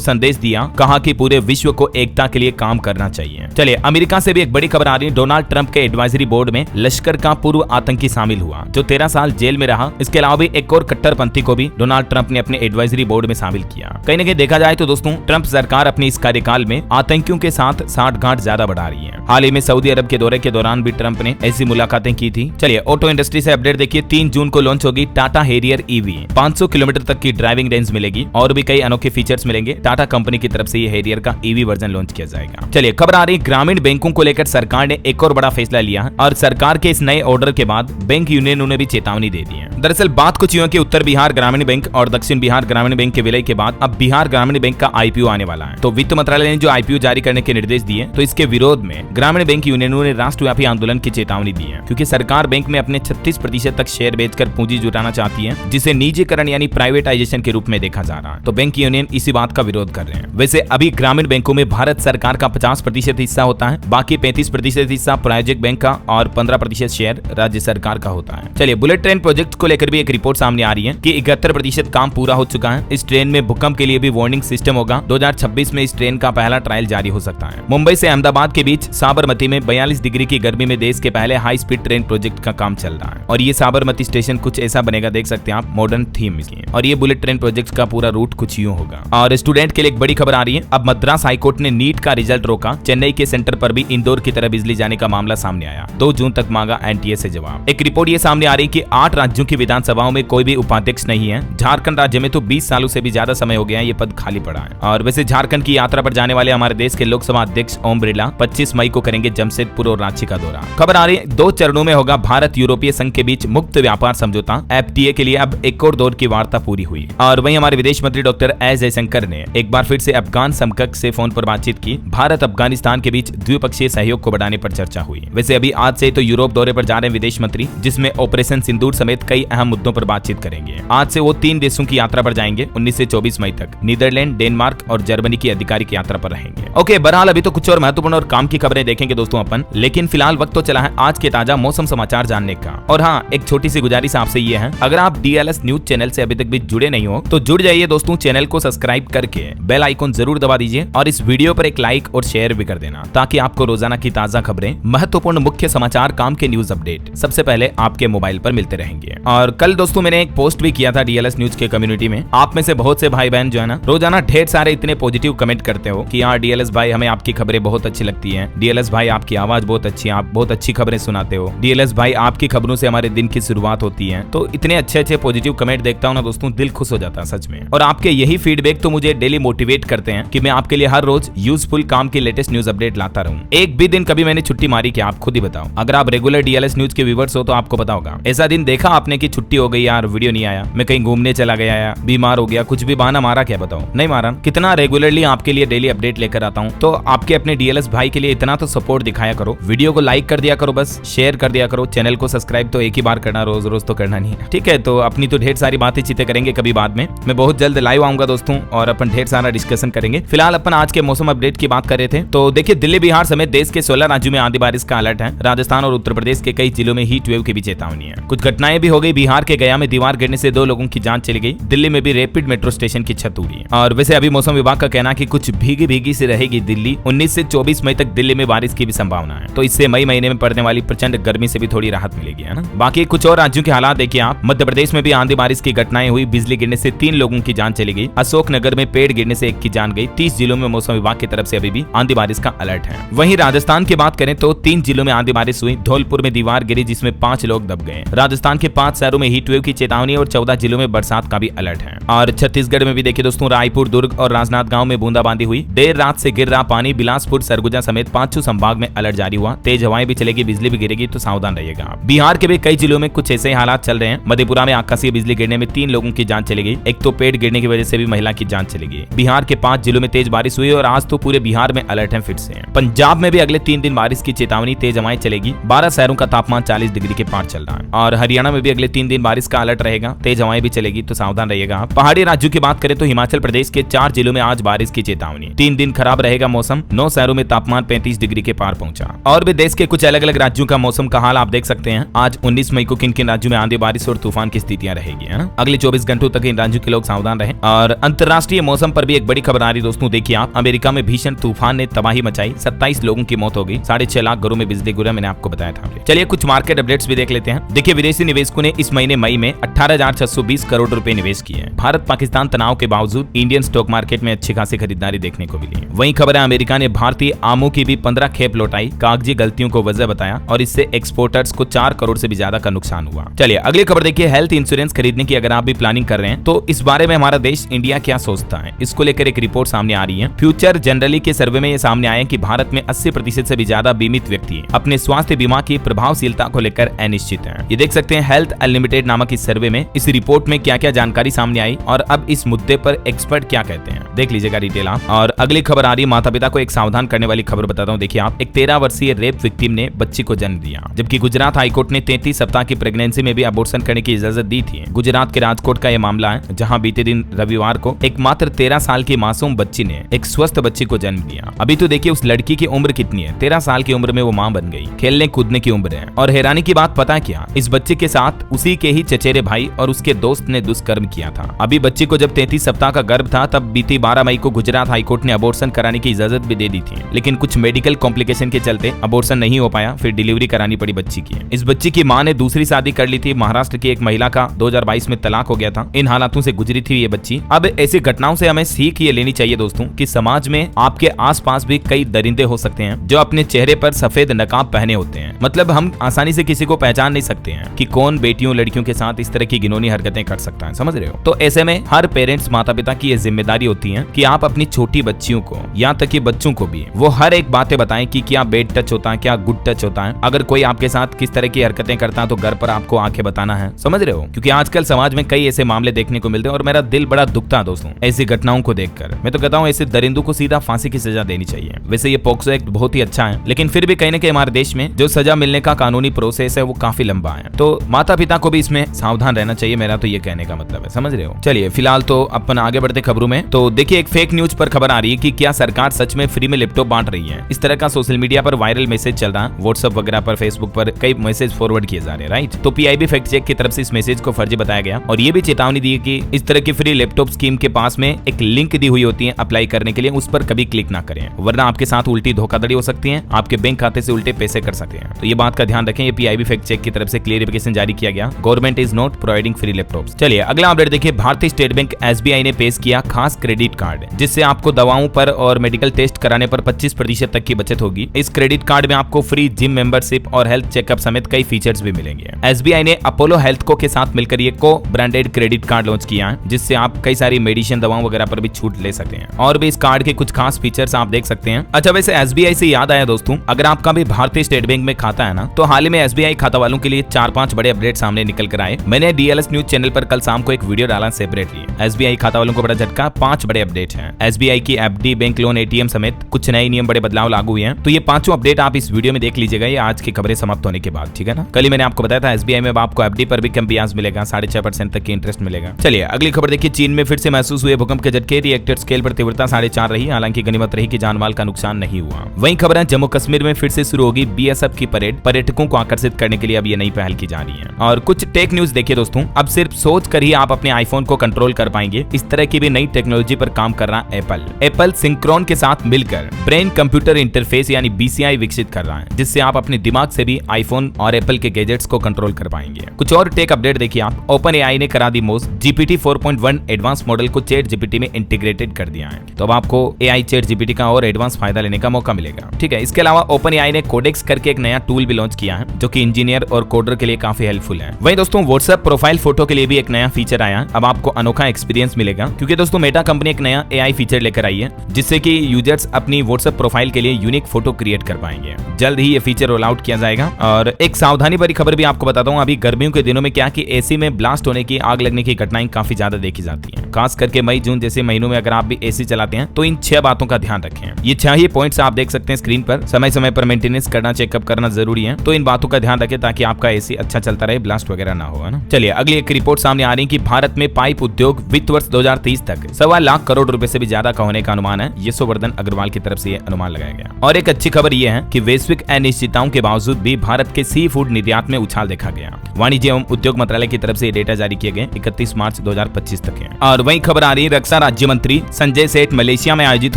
संदेश दिया, कहा कि पूरे विश्व को एकता के लिए काम करना चाहिए। चलिए अमेरिका से भी एक बड़ी खबर आ रही है। डोनाल्ड ट्रंप के एडवाइजरी बोर्ड में लश्कर का पूर्व आतंकी शामिल हुआ जो 13 साल जेल में रहा। इसके अलावा भी एक और कट्टरपंथी को भी डोनाल्ड ट्रंप ने अपने एडवाइजरी बोर्ड में शामिल किया। कहीं न कहीं देखा जाए तो दोस्तों ट्रंप सरकार अपनी इस कार्यकाल में आतंकियों के साथ साठगांठ ज्यादा बढ़ा रही है। हाल ही में सऊदी अरब के दौरे के दौरान भी ट्रंप ने ऐसी मुलाकातें की थी। चलिए ऑटो इंडस्ट्री से अपडेट देखिए। 3 जून को लॉन्च होगी टाटा हैरियर ईवी। 500 किलोमीटर तक की ड्राइविंग रेंज मिलेगी और भी कई अनोखे फीचर्स मिलेंगे। टाटा कंपनी की तरफ से ये हैरियर का ईवी वर्जन लॉन्च किया जाएगा। चलिए खबर आ रही ग्रामीण बैंकों को लेकर सरकार ने एक और बड़ा फैसला लिया है और सरकार के इस नए ऑर्डर के बाद बैंक यूनियनों ने भी चेतावनी दे दी है। दरअसल बात कुछ यूं कि उत्तर बिहार ग्रामीण बैंक और दक्षिण बिहार ग्रामीण बैंक के विलय के बाद अब बिहार ग्रामीण बैंक का आईपीओ आने वाला है। तो वित्त मंत्रालय ने जो आईपीओ जारी करने के निर्देश दिए तो इसके विरोध में ग्रामीण बैंक यूनियनों ने राष्ट्रव्यापी आंदोलन की चेतावनी दी है, क्योंकि सरकार बैंक में अपने 36% तक शेयर बेचकर पूंजी जुटाना चाहती है, जिसे निजीकरण यानी प्राइवेटाइजेशन के रूप में देखा जा रहा है। तो बैंक यूनियन इसी बात का विरोध कर रहे हैं। वैसे अभी ग्रामीण बैंकों में भारत सरकार का 50% हिस्सा होता है, बाकी 35% हिस्सा प्रायोजक बैंक का और 15% शेयर राज्य सरकार का होता है। चलिए बुलेट ट्रेन प्रोजेक्ट को लेकर भी एक रिपोर्ट सामने आ रही है कि 71% काम पूरा हो चुका है। इस ट्रेन में भूकंप के लिए भी वार्निंग सिस्टम होगा। 2026 में इस ट्रेन का पहला ट्रायल जारी हो सकता है। मुंबई से अहमदाबाद के बीच साबरमती में 42 डिग्री की गर्मी में देश के पहले हाई स्पीड ट्रेन प्रोजेक्ट का काम चल रहा है और ये साबरमती स्टेशन कुछ ऐसा बनेगा, देख सकते हैं आप, मॉडर्न थीम इसकी। और ये बुलेट ट्रेन प्रोजेक्ट का पूरा रूट कुछ यूं होगा। और स्टूडेंट के लिए एक बड़ी खबर आ रही है। अब मद्रास हाईकोर्ट ने नीट का रिजल्ट रोका। चेन्नई के सेंटर पर भी इंदौर की तरह बिजली जाने का मामला सामने आया। 2 जून तक मांगा एनटीए से जवाब। एक रिपोर्ट ये सामने आ रही कि 8 राज्यों की विधानसभाओं में कोई भी उपाध्यक्ष नहीं है। झारखंड राज्य में तो 20 सालों से भी ज्यादा समय हो गया है ये पद खाली पड़ा है। और वैसे झारखंड की यात्रा पर जाने वाले हमारे देश के लोकसभा अध्यक्ष ओम बिरला 25 मई को करेंगे जमशेदपुर और रांची का दौरा। खबर आ रही है 2 चरणों में होगा भारत यूरोपीय संघ के बीच मुक्त व्यापार समझौता। एफटीए के लिए अब एक और दौर की वार्ता पूरी हुई। और वहीं हमारे विदेश मंत्री डॉक्टर एस जयशंकर ने एक बार फिर से अफगान समकक्ष से फोन पर बातचीत की। भारत अफगानिस्तान के बीच द्विपक्षीय सहयोग को बढ़ाने पर चर्चा हुई। वैसे अभी आज से तो यूरोप दौरे पर जा रहे विदेश मंत्री, जिसमें ऑपरेशन सिंदूर समेत कई अहम मुद्दों पर बातचीत करेंगे। आज से वो 3 देशों की यात्रा पर जाएंगे। 19 से 24 मई तक नीदरलैंड, डेनमार्क और जर्मनी की आधिकारिक यात्रा पर रहेंगे। ओके, बहरहाल अभी तो कुछ और महत्वपूर्ण और काम की खबरें देखेंगे दोस्तों अपन, लेकिन फिलहाल वक्त तो चला है आज के ताजा मौसम समाचार जानने का। और हाँ, एक छोटी सी गुजारिश आपसे ये है, अगर आप डीएलएस न्यूज चैनल से अभी तक भी जुड़े नहीं हो तो जुड़ जाइए दोस्तों। चैनल को सब्सक्राइब करके बेल आइकन जरूर दबा दीजिए और इस वीडियो पर एक लाइक और शेयर भी कर देना, ताकि आपको रोजाना की ताजा खबरें, महत्वपूर्ण मुख्य समाचार, काम के न्यूज अपडेट सबसे पहले आपके मोबाइल पर मिलते रहेंगे। और कल दोस्तों मैंने एक पोस्ट भी किया था डीएलएस न्यूज के कम्युनिटी में। आप में से बहुत से भाई बहन जो है ना, रोजाना ढेर सारे इतने पॉजिटिव कमेंट करते हो कि यार डीएलएस भाई हमें आपकी खबरें बहुत अच्छी लगती है, डीएलएस भाई आपकी आवाज बहुत अच्छी है, आप बहुत अच्छी खबरें सुनाते हो, डीएलएस भाई आपकी खबरों से हमारे दिन की शुरुआत होती है। तो इतने अच्छे अच्छे पॉजिटिव कमेंट देखता हूँ ना दोस्तों, दिल खुश हो जाता है सच में। और आपके यही फीडबैक तो मुझे डेली मोटिवेट करते हैं कि मैं आपके लिए हर रोज यूजफुल काम की लेटेस्ट न्यूज अपडेट लाता रहूं। एक भी दिन कभी मैंने छुट्टी मारी क्या, आप खुद ही बताओ। अगर आप रेगुलर डीएलएस न्यूज के व्यूअर्स हो तो आपको पता होगा, ऐसा दिन देखा आपने कि छुट्टी हो गई यार, वीडियो नहीं आया, मैं कहीं घूमने चला गया या बीमार हो गया, कुछ भी बहाना मारा क्या, बताओ नहीं मारा। कितना रेगुलरली आपके लिए डेली अपडेट लेकर आता हूँ। तो आपके अपने डीएलएस भाई के लिए इतना तो सपोर्ट दिखाया करो, वीडियो को लाइक कर दिया करो, बस शेयर कर दिया करो, चैनल को सब्सक्राइब तो एक ही बार करना, रोज रोज तो करना नहीं है, ठीक है। तो अपनी तो ढेर सारी बातें चीतें करेंगे कभी बाद में। मैं बहुत जल्द लाइव आऊंगा दोस्तों और अपन ढेर सारा डिस्कशन करेंगे। फिलहाल अपन आज के मौसम अपडेट की बात कर रहे थे। तो देखिए दिल्ली बिहार समेत देश के 16 राज्यों में आंधी बारिश का अलर्ट है। राजस्थान और उत्तर प्रदेश के कई जिलों में हीट वेव की भी चेतावनी है। कुछ घटनाएं भी हो गई। बिहार के गया में दीवार गिरने से 2 लोगों की जान चली गई। दिल्ली में भी रैपिड मेट्रो स्टेशन की छत उड़ी है। और वैसे अभी मौसम विभाग का कहना है कि कुछ भीगी भीगी से रहेगी दिल्ली। 19 से 24 मई तक दिल्ली में बारिश की भी संभावना है। तो इससे मई महीने में पड़ने वाली प्रचंड गर्मी से भी थोड़ी राहत मिलेगी, है ना। बाकी कुछ और राज्यों के हालात देखिए आप। मध्य प्रदेश में भी आंधी बारिश की घटनाएं हुई। बिजली गिरने से 3 लोगों की जान चली गई। अशोकनगर में पेड़ गिरने से 1 की जान गई। 30 जिलों में मौसम विभाग की तरफ से अभी भी आंधी बारिश का अलर्ट है। वहीं राजस्थान की बात करें तो 3 जिलों में आंधी बारिश हुई। धौलपुर में दीवार गिरी जिसमें 5 लोग दब गए। राजस्थान के 5 शहरों में हीट वेव की चेतावनी और 14 जिलों में बरसात का भी अलर्ट है। और छत्तीसगढ़ में भी देखिए दोस्तों, रायपुर, दुर्ग और राजनांदगांव में बूंदाबांदी हुई। देर रात से गिर रहा पानी। बिलासपुर, सरगुजा समेत 5 संभाग में अलर्ट जारी हुआ। तेज हवाएं भी चलेगी, बिजली भी गिरेगी, तो सावधान रहिएगा। बिहार के भी कई जिलों में कुछ ऐसे हालात चल रहे हैं। मधेपुरा में आकाशीय बिजली गिरने में 3 लोगों की जान चली गई। एक तो पेड़ गिरने की वजह से भी महिला की जान चली गई। बिहार के 5 जिलों में तेज बारिश हुई और आज तो पूरे बिहार में अलर्ट है फिर से। पंजाब में भी अगले 3 दिन बारिश की चेतावनी, तेज हवाएं चलेगी। 12 शहरों का तापमान 40 डिग्री के पार चल रहा है। और हरियाणा में भी अगले 3 दिन बारिश का अलर्ट रहेगा। तेज हवाएं भी चलेगी, तो सावधान रहिएगा। पहाड़ी राज्यों की बात करें तो हिमाचल प्रदेश के 4 जिलों में आज बारिश की चेतावनी। 3 दिन खराब रहेगा मौसम। 9 शहरों में तापमान 35 डिग्री के पार पहुंचा। और भी देश के कुछ अलग अलग राज्यों का मौसम का हाल आप देख सकते हैं। आज 19 मई को किन किन राज्यों में आंधी बारिश और तूफान की स्थितियां रहेगी, है ना। अगले 24 घंटों तक इन राज्यों के लोग सावधान रहें। और अंतर्राष्ट्रीय मौसम पर भी एक बड़ी खबर आ रही दोस्तों, देखिए आप, अमेरिका में भीषण तूफान ने तबाही मचाई, 27 लोगों की मौत हो गई, 6.5 लाख घरों में बिजली गिरा, मैंने आपको बताया था। चलिए कुछ मार्केट अपडेट्स भी देख लेते हैं। देखिए विदेशी निवेशकों ने इस महीने मई में 18,620 करोड़ रुपए निवेश किए हैं। भारत पाकिस्तान तनाव के बावजूद इंडियन स्टॉक मार्केट में अच्छी खासी खरीदारी देखने को मिली है। वहीं खबर है अमेरिका ने भारतीय आमों की भी 15 खेप लौटाई, कागजी गलतियों को वजह बताया और इससे एक्सपोर्टर्स को 4 करोड़ से भी ज्यादा का नुकसान हुआ। चलिए अगली खबर देखिए, हेल्थ इंश्योरेंस खरीदने की अगर आप भी प्लानिंग कर रहे हैं तो इस बारे में हमारा देश इंडिया क्या सोचता है, इसको लेकर एक रिपोर्ट सामने आ रही है। फ्यूचर जनरली के सर्वे में ये सामने आया कि भारत में 80% से भी ज्यादा बीमित व्यक्ति अपने स्वास्थ्य बीमा की प्रभावशीलता को लेकर अनिश्चित हैं। ये देख सकते हैं हेल्थ अनलिमिटेड नामक इस सर्वे में, इस रिपोर्ट में क्या क्या जानकारी सामने आई और अब इस मुद्दे पर एक्सपर्ट क्या कहते हैं, देख लीजिएगा डिटेल आप। और अगली खबर आ रही है, माता पिता को एक सावधान करने वाली खबर बताता हूँ। देखिए आप, एक 13 वर्षीय रेप विक्टिम ने बच्ची को जन्म दिया, जबकि गुजरात हाईकोर्ट ने 33 सप्ताह की प्रेगनेंसी में भी अबॉर्शन करने की इजाजत दी थी। गुजरात के राजकोट का यह मामला है, जहां बीते दिन रविवार को एक मात्र 13 साल की मासूम बच्ची ने एक स्वस्थ बच्ची को जन्म दिया। अभी तो देखिए उस लड़की की उम्र कितनी है, 13 साल की उम्र में वो मां बन गई, खेलने कूदने की उम्र है। और हैरानी की बात पता क्या, इस बच्चे के साथ उसी के ही चचेरे भाई और उसके दोस्त ने दुष्कर्म किया था। अभी बच्ची को जब 33 सप्ताह का गर्भ था तब बीती 12 मई को गुजरात हाईकोर्ट ने अबॉर्शन कराने की इजाजत भी दे दी थी, लेकिन कुछ मेडिकल कॉम्प्लिकेशन के चलते अबॉर्शन नहीं हो पाया, फिर डिलीवरी करानी पड़ी बच्ची की। इस बच्ची की मां ने दूसरी शादी कर ली थी। महाराष्ट्र की एक महिला का 2022 में तलाक हो गया था। इन हालातों से गुजरी थी ये बच्ची। अब ऐसी घटनाओं से हमें सीख ये लेनी चाहिए दोस्तों कि समाज में आपके आसपास भी कई दरिंदे हो सकते हैं जो अपने चेहरे पर सफेद नकाब पहने होते हैं। मतलब हम आसानी से किसी को पहचान नहीं सकते हैं कि कौन बेटियों लड़कियों के साथ इस तरह की घिनौनी हरकतें कर सकता है, समझ रहे हो। तो ऐसे में हर पेरेंट्स माता पिता की ये जिम्मेदारी होती है कि आप अपनी छोटी बच्चियों को, यहाँ तक कि बच्चों को भी, वो हर एक बातें बताएं कि क्या बेड टच होता है, क्या गुड टच होता है। अगर कोई आपके साथ किस तरह की हरकतें करता है तो घर पर आपको आके बताना है, समझ रहे हो। क्योंकि आजकल समाज में कई ऐसे मामले देखने को मिलते हैं और मेरा दिल बड़ा दुखता है दोस्तों ऐसी घटनाओं को देखकर। मैं तो कहता हूँ ऐसे दरिंदों को सीधा फांसी की सजा देनी चाहिए। वैसे ये पॉक्सो एक्ट बहुत ही अच्छा है, लेकिन फिर भी कहीं ना कहीं हमारे देश में जो सजा मिलने का कानूनी प्रोसेस है वो काफी लंबा है, तो माता पिता को भी इसमें सावधान रहना चाहिए, मेरा तो ये कहने का मतलब है, समझ रहे हो। चलिए फिलहाल तो अपन आगे बढ़ते खबरों में। तो देखिए एक फेक न्यूज पर खबर आ रही है कि क्या सरकार सच में फ्री में लैपटॉप बांट रही है। इस तरह का सोशल मीडिया पर वायरल मैसेज चल रहा है, व्हाट्सएप वगैरह पर, फेसबुक पर कई मैसेज फॉरवर्ड किए जा रहे हैं, राइट। तो पीआईबी फैक्ट चेक की तरफ से इस मैसेज को फर्जी बताया गया और ये भी चेतावनी दी कि इस तरह की फ्री लैपटॉप स्कीम के पास में एक लिंक दी हुई होती है अप्लाई करने के लिए, उस पर कभी क्लिक ना करें, वरना आपके साथ उल्टी धोखाधड़ी हो सकती है, आपके बैंक खाते से उल्टे पैसे कर सकते हैं। तो ये बात का ध्यान रखें, ये पीआईबी फैक्ट चेक की तरफ से क्लियरिफिकेशन जारी किया गया। Government is not providing free laptops. चलिए अगला अपडेट देखिए, भारतीय स्टेट बैंक एसबीआई ने पेश किया खास क्रेडिट कार्ड, जिससे आपको दवाओं पर और मेडिकल टेस्ट कराने पर 25% तक की बचत होगी। इस क्रेडिट कार्ड में आपको फ्री जिम मेंबरशिप और हेल्थ चेकअप समेत कई फीचर्स भी मिलेंगे। एसबीआई ने अपोलो हेल्थ को के साथ मिलकर ये को ब्रांडेड क्रेडिट कार्ड लॉन्च किया है, जिससे आप कई सारी मेडिसिन दवाओं वगैरह पर भी छूट ले सकते हैं। और भी इस कार्ड के कुछ खास फीचर्स आप देख सकते हैं। अच्छा वैसे एसबीआई से याद आया दोस्तों, अगर आपका भी भारतीय स्टेट बैंक में खाता है ना, तो हाल ही में एसबीआई खाता वालों के लिए 4-5 बड़े अपडेट सामने निकल कर आए। मैंने डीएलएस न्यूज चैनल पर कल शाम को एक वीडियो डाला सेपरेटली। एसबीआई खाता वालों को बड़ा झटका, 5 बड़े अपडेट हैं। एसबीआई की एफडी, बैंक लोन, एटीएम समेत कुछ नए नियम, बड़े बदलाव लागू हुए हैं। तो ये 5 अपडेट आप इस वीडियो में देख लीजिएगा, ये आज की खबरें समाप्त होने के बाद, ठीक है ना। कल ही मैंने आपको बताया था एसबीआई में आपको एफडी पर भी कम ब्याज मिलेगा, 6.5% तक की इंटरेस्ट मिलेगा। चलिए अगली खबर देखिए, चीन में फिर से महसूस हुए भूकंप के झटके, रिएक्टर स्केल पर तीव्रता 4.5 रही, हालांकि गनीमत रही कि जानमाल का नुकसान नहीं हुआ। वहीं खबर है जम्मू कश्मीर में फिर से शुरू होगी बीएसएफ की परेड, पर्यटकों को आकर्षित करने के लिए अब ये नई पहल की जा रही है। और कुछ टेक न्यूज देखिए दोस्तों, अब सिर्फ सोच कर ही आप अपने आईफोन को कंट्रोल कर पाएंगे, इस तरह की भी नई टेक्नोलॉजी पर काम कर रहा है एप्पल सिंक्रोन के साथ मिलकर ब्रेन कंप्यूटर इंटरफेस यानी बीसीआई विकसित कर रहा है, जिससे आप अपने दिमाग से भी आईफोन और एप्पल के गैजेट्स को कंट्रोल कर पाएंगे। कुछ और टेक अपडेट देखिए आप, ओपन एआई ने करा दी मौज, जीपीटी 4.1 एडवांस मॉडल को चैट जीपीटी में इंटीग्रेटेड कर दिया है। तो अब आपको एआई चैट जीपीटी का और एडवांस फायदा लेने का मौका मिलेगा, ठीक है। इसके अलावा ओपन एआई ने कोडेक्स करके एक नया टूल भी लॉन्च किया है, जो कि इंजीनियर और कोडर के लिए काफी हेल्पफुल है। वहीं दोस्तों व्हाट्सएप प्रोफाइल फोटो के लिए भी एक नया फीचर आया है, अब आपको अनोखा एक्सपीरियंस मिलेगा, क्योंकि दोस्तों मेटा कंपनी एक नया एआई फीचर लेकर आई है, जिससे कि यूजर्स अपनी व्हाट्सएप प्रोफाइल के लिए यूनिक फोटो क्रिएट कर पाएंगे। जल्द ही ये फीचर रोल आउट किया जाएगा। और एक सावधानी भरी खबर भी आपको बताता हूँ, अभी गर्मियों के दिनों में क्या कि एसी में ब्लास्ट होने की, आग लगने की घटनाएं काफी ज्यादा देखी जाती हैं। खास करके मई जून जैसे महीनों में अगर आप भी एसी चलाते हैं तो इन 6 बातों का ध्यान रखें। ये 6 ही पॉइंट्स आप देख सकते हैं स्क्रीन पर। समय समय पर मेंटेनेंस करना, चेकअप करना जरूरी है, तो इन बातों का ध्यान रखें ताकि आपका एसी अच्छा चलता रहे, ब्लास्ट वगैरह ना हो, है ना। चलिए अगली एक रिपोर्ट सामने आ रही है कि भारत में पाइप उद्योग वित्त वर्ष 2030 तक 1.25 लाख करोड़ रुपए से भी ज्यादा का होने का अनुमान है। यशोवर्धन अग्रवाल की तरफ से ये अनुमान लगाया गया। और एक अच्छी खबर ये है कि वैश्विक अनिश्चितताओं के बावजूद भी भारत के सी फूड निर्यात में उछाल देखा गया। वाणिज्य एवं उद्योग मंत्रालय की तरफ से डेटा जारी किए गए 31 मार्च 2025 तक है। और वहीं खबर आ रही है, रक्षा राज्य मंत्री संजय सेठ मलेशिया में आयोजित